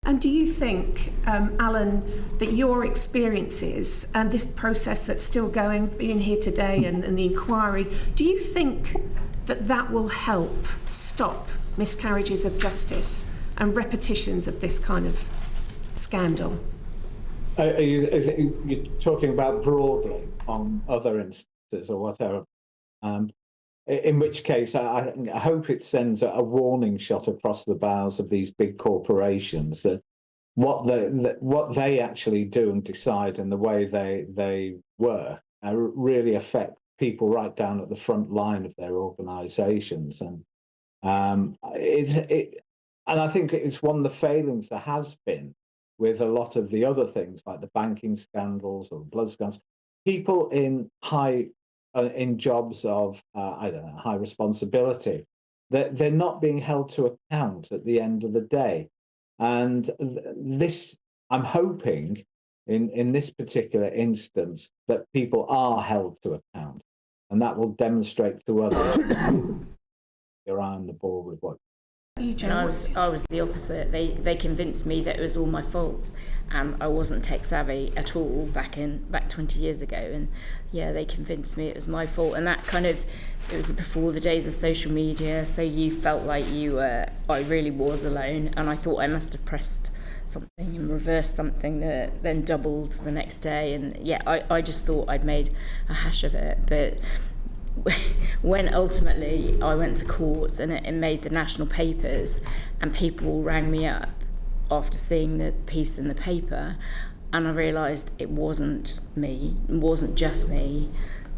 And do you think, Alan, that your experiences and this process that's still going, being here today and the inquiry, do you think that that will help stop miscarriages of justice and repetitions of this kind of scandal? Are you're talking about broadly on other instances or whatever? In which case, I hope it sends a warning shot across the bows of these big corporations that what they actually do and decide and the way they work really affect people right down at the front line of their organisations. And and I think it's one of the failings there has been with a lot of the other things like the banking scandals or blood scandals. People in jobs of I don't know, high responsibility, they're not being held to account at the end of the day. And this, I'm hoping, in this particular instance, that people are held to account, and that will demonstrate to others you're on the ball with what. I was the opposite. They convinced me that it was all my fault, and I wasn't tech savvy at all back 20 years ago. And yeah, they convinced me it was my fault, and that kind of, it was before the days of social media, so you felt like I really was alone, and I thought I must have pressed something and reversed something that then doubled the next day. And yeah, I just thought I'd made a hash of it. But when ultimately I went to court and it made the national papers, and people rang me up after seeing the piece in the paper, and I realised it wasn't me, it wasn't just me,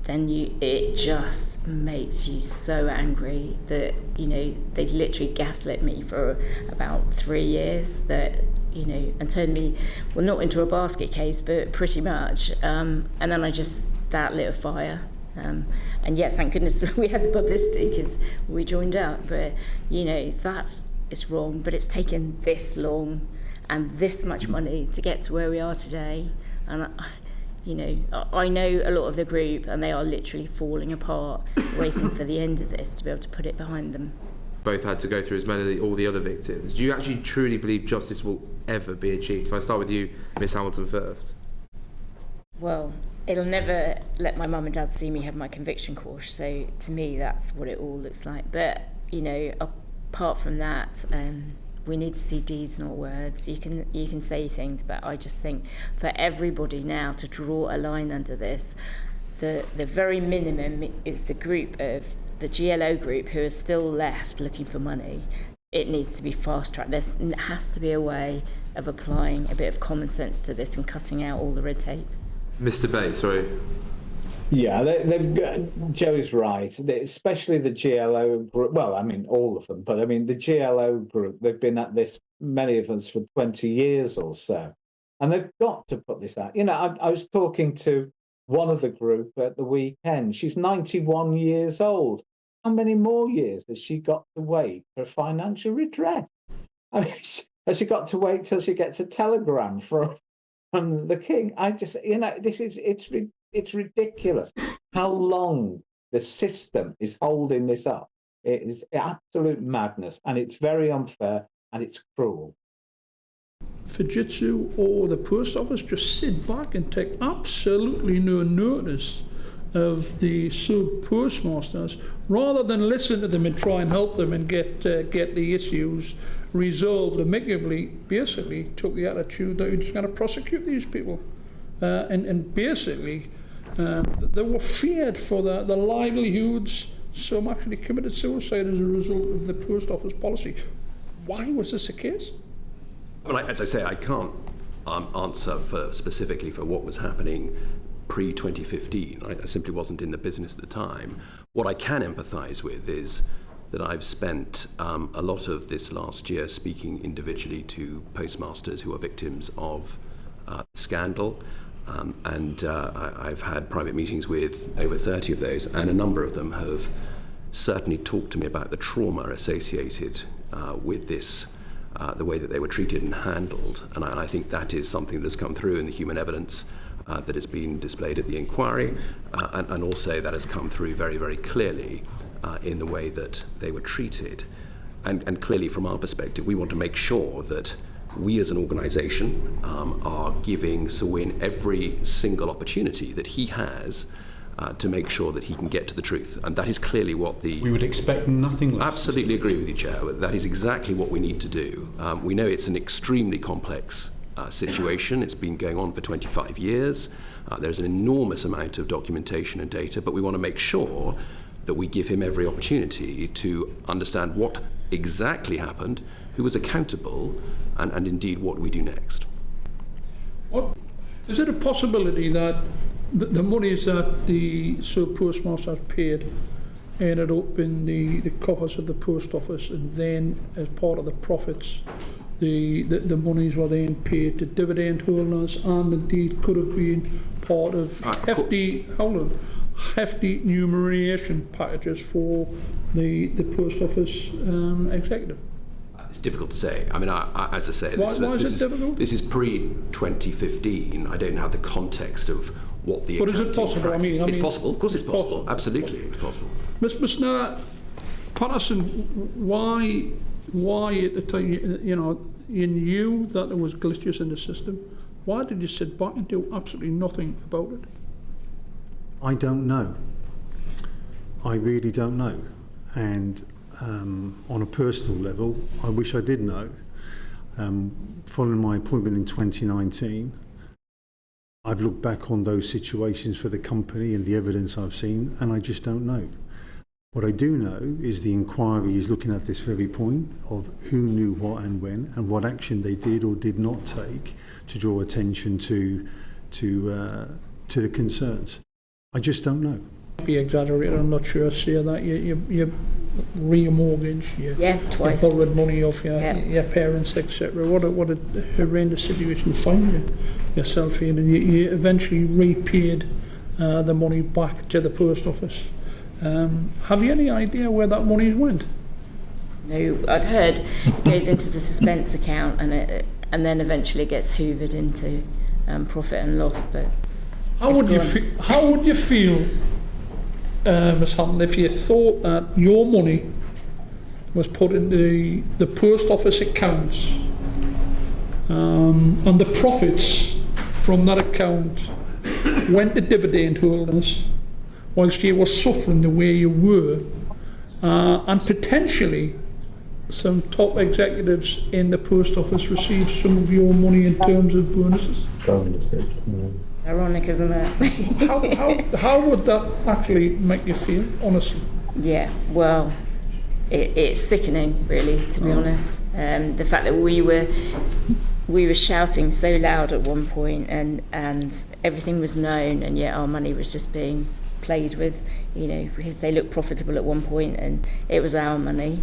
then it just makes you so angry that, you know, they literally gaslit me for about 3 years, that, you know, and turned me, well, not into a basket case, but pretty much. And then that lit a fire. And yeah, thank goodness we had the publicity because we joined up. But, you know, it's wrong, but it's taken this long and this much money to get to where we are today. And, you know, I know a lot of the group, and they are literally falling apart, waiting for the end of this to be able to put it behind them. Both had to go through as many all the other victims. Do you actually truly believe justice will ever be achieved? If I start with you, Miss Hamilton, first. Well, it'll never let my mum and dad see me have my conviction course, so to me that's what it all looks like. But, you know, apart from that, we need to see deeds, not words. You can say things, but I just think for everybody now to draw a line under this, the very minimum is the group of the GLO group who are still left looking for money. It needs to be fast-tracked. There has to be a way of applying a bit of common sense to this and cutting out all the red tape. Mr. Bay, sorry. Yeah, Joey's right, especially the GLO group. Well, I mean, all of them, but I mean, the GLO group, they've been at this, many of us, for 20 years or so. And they've got to put this out. You know, I was talking to one of the group at the weekend. She's 91 years old. How many more years has she got to wait for financial redress? I mean, has she got to wait till she gets a telegram from the king? I just, you know, it's ridiculous how long the system is holding this up. It is absolute madness, and it's very unfair, and it's cruel. Fujitsu or the post office just sit back and take absolutely no notice of the sub postmasters, rather than listen to them and try and help them and get the issues resolved amicably. Basically took the attitude that you're just going to prosecute these people, and basically they were feared for their livelihoods. Some actually committed suicide as a result of the post office policy. Why was this the case? Well, as I say, I can't answer specifically for what was happening pre-2015. I simply wasn't in the business at the time. What I can empathise with is that I've spent a lot of this last year speaking individually to postmasters who are victims of scandal, and I've had private meetings with over 30 of those, and a number of them have certainly talked to me about the trauma associated with this, the way that they were treated and handled. And I think that is something that's come through in the human evidence that has been displayed at the inquiry, and also that has come through very, very clearly in the way that they were treated. And clearly, from our perspective, we want to make sure that we as an organisation are giving Sir Win every single opportunity that he has to make sure that he can get to the truth. And that is clearly what We would expect nothing less. Absolutely agree with you, Chair. That is exactly what we need to do. We know it's an extremely complex situation. It's been going on for 25 years. There's an enormous amount of documentation and data, but we want to make sure that we give him every opportunity to understand what exactly happened, who was accountable, and indeed what we do next. Is it a possibility that the monies that the sub postmaster paid ended up in the coffers of the post office, and then as part of the profits the monies were then paid to dividend holders, and indeed could have been part of hefty remuneration packages for the post office executive? It's difficult to say. I mean, as I say, Why is it difficult? This is pre-2015. I don't have the context of what the. But is it possible? It's possible. Of course, it's possible. Absolutely, it's possible. Mr. Patterson, why at the time, you knew that there was glitches in the system? Why did you sit back and do absolutely nothing about it? I don't know. I really don't know. And on a personal level, I wish I did know. Following my appointment in 2019, I've looked back on those situations for the company and the evidence I've seen, and I just don't know. What I do know is the inquiry is looking at this very point of who knew what and when, and what action they did or did not take to draw attention to the concerns. I just don't know. Be exaggerated, I'm not sure. Say that you remortgaged, twice. You borrowed money off your parents, etc. What a horrendous situation you find yourself in, and you eventually repaid the money back to the post office. Have you any idea where that money went? No, I've heard it goes into the suspense account, and then eventually gets hoovered into profit and loss. But how would you feel, Ms. Hutton, if you thought that your money was put in the post office accounts, and the profits from that account went to dividend holders, whilst you were suffering the way you were, and potentially some top executives in the post office received some of your money in terms of bonuses? Ironic, isn't it? How would that actually make you feel, honestly? Yeah, well, it's sickening, really, to be honest. The fact that we were shouting so loud at one point, and everything was known, and yet our money was just being played with, because they looked profitable at one point, and it was our money.